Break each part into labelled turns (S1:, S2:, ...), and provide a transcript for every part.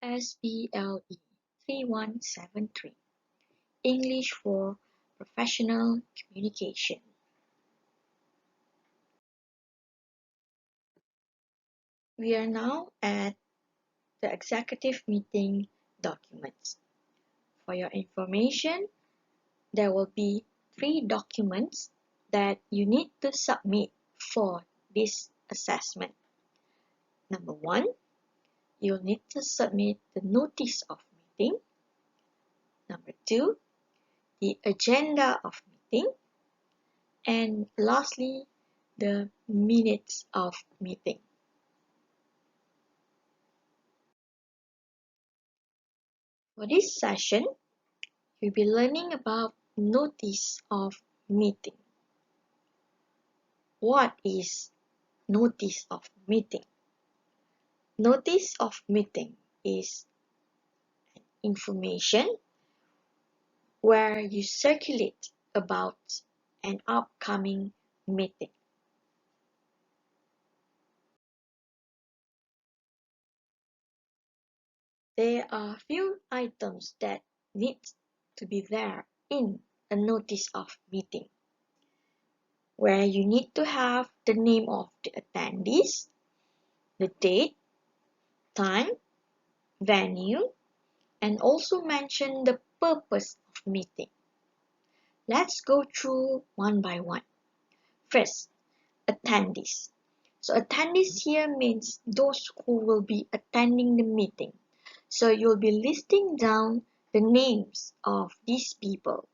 S1: SBLE 3173 English for Professional Communication. We are now at the executive meeting documents. For your information, there will be 3 documents that you need to submit for this assessment. Number 1, you'll need to submit the notice of meeting. Number 2, the agenda of meeting. And lastly, the minutes of meeting. For this session, you'll be learning about notice of meeting. What is notice of meeting? Notice of meeting is information where you circulate about an upcoming meeting. There are few items that need to be there in a notice of meeting, where you need to have the name of the attendees, the date, time, venue, and also mention the purpose of meeting. Let's go through one by one. First, attendees. So attendees here means those who will be attending the meeting. So you'll be listing down the names of these people.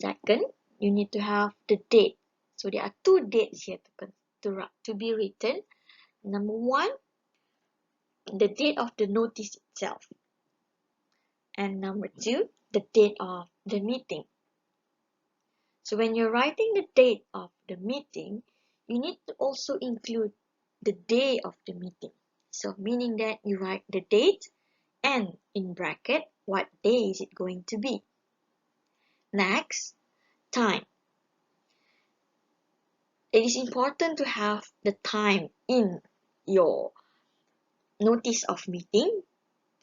S1: Second, you need to have the date. So there are 2 dates here to be written. Number 1, the date of the notice itself. And number 2, the date of the meeting. So when you're writing the date of the meeting, you need to also include the day of the meeting. So meaning that you write the date and in bracket, what day is it going to be? Next, time. It is important to have the time in your notice of meeting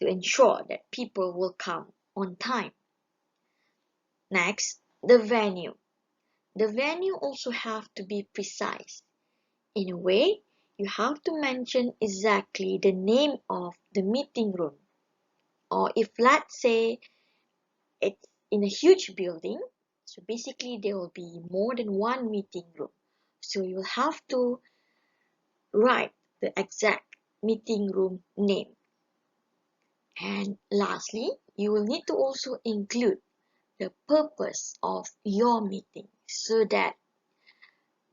S1: to ensure that people will come on time. Next, the venue. The venue also have to be precise. In a way, you have to mention exactly the name of the meeting room. Or if let's say it's in a huge building, so basically there will be more than one meeting room. So you'll have to write the exact meeting room name. And lastly, you will need to also include the purpose of your meeting so that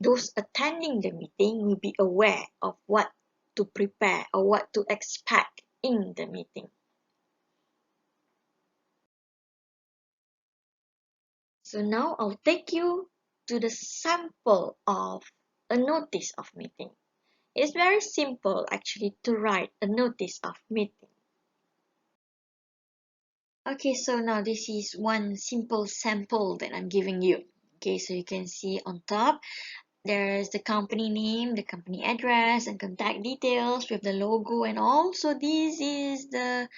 S1: those attending the meeting will be aware of what to prepare or what to expect in the meeting. So now I'll take you to the sample of a notice of meeting. It's very simple actually to write a notice of meeting. Okay, so now this is one simple sample that I'm giving you. Okay, so you can see on top, there's the company name, the company address, and contact details with the logo and all. So this is the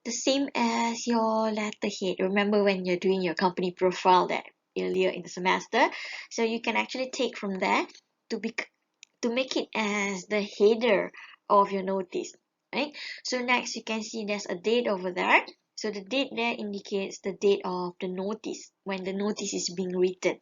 S1: same as your letterhead. Remember when you're doing your company profile that earlier in the semester? So you can actually take from there to make it as the header of your notice, right? So next you can see there's a date over there. So the date there indicates the date of the notice when the notice is being written.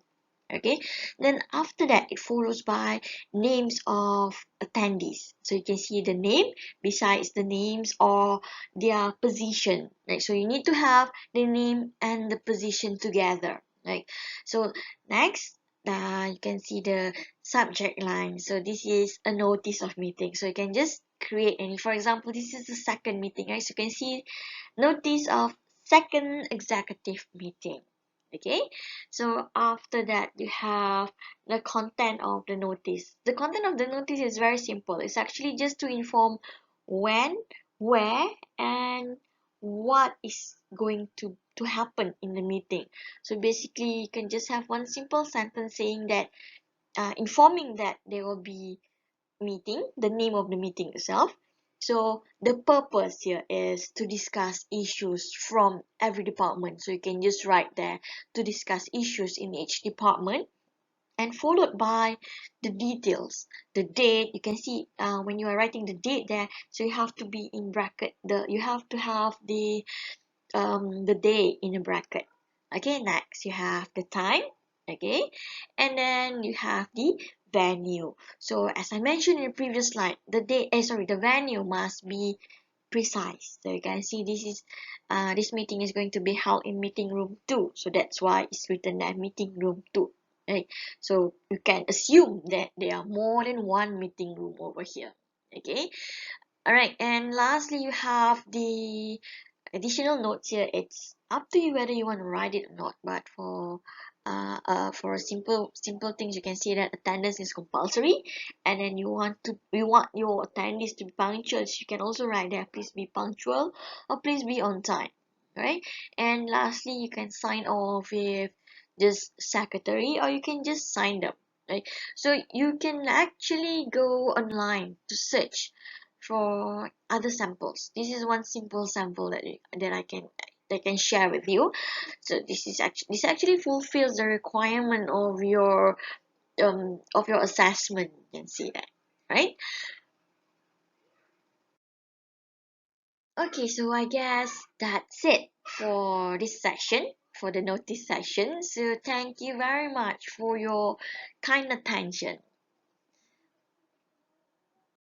S1: Okay, then after that it follows by names of attendees. So you can see the name besides the names or their position, right? So you need to have the name and the position together, right? So next, you can see the subject line. So this is a notice of meeting. So you can just create any. For example, this is the second meeting, right? So you can see notice of second executive meeting. Okay, so after that you have the content of the notice. The content of the notice is very simple. It's actually just to inform when, where, and what is going to happen in the meeting. So basically you can just have one simple sentence saying that informing that there will be meeting, the name of the meeting itself. So the purpose here is to discuss issues from every department. So you can just write there to discuss issues in each department, and followed by the details, the date. You can see when you are writing the date there, so you have to be in bracket, you have to have the day in a bracket. Okay, next you have the time. Okay, and then you have the venue. So as I mentioned in the previous slide, the venue must be precise. So you can see this meeting is going to be held in meeting room 2. So that's why it's written there, meeting room 2. Right? So you can assume that there are more than one meeting room over here. Okay. All right. And lastly, you have the additional notes here. It's up to you whether you want to write it or not, but for simple things, you can see that attendance is compulsory, and then you want your attendees to be punctual, so you can also write there, please be punctual or please be on time. Right? And lastly, you can sign off with just secretary, or you can just sign them. Right? So you can actually go online to search for other samples. This is one simple sample that I can share with you. So this actually fulfills the requirement of your assessment. You can see that, right? Okay, so I guess that's it for this session, for the notice session. So thank you very much for your kind attention.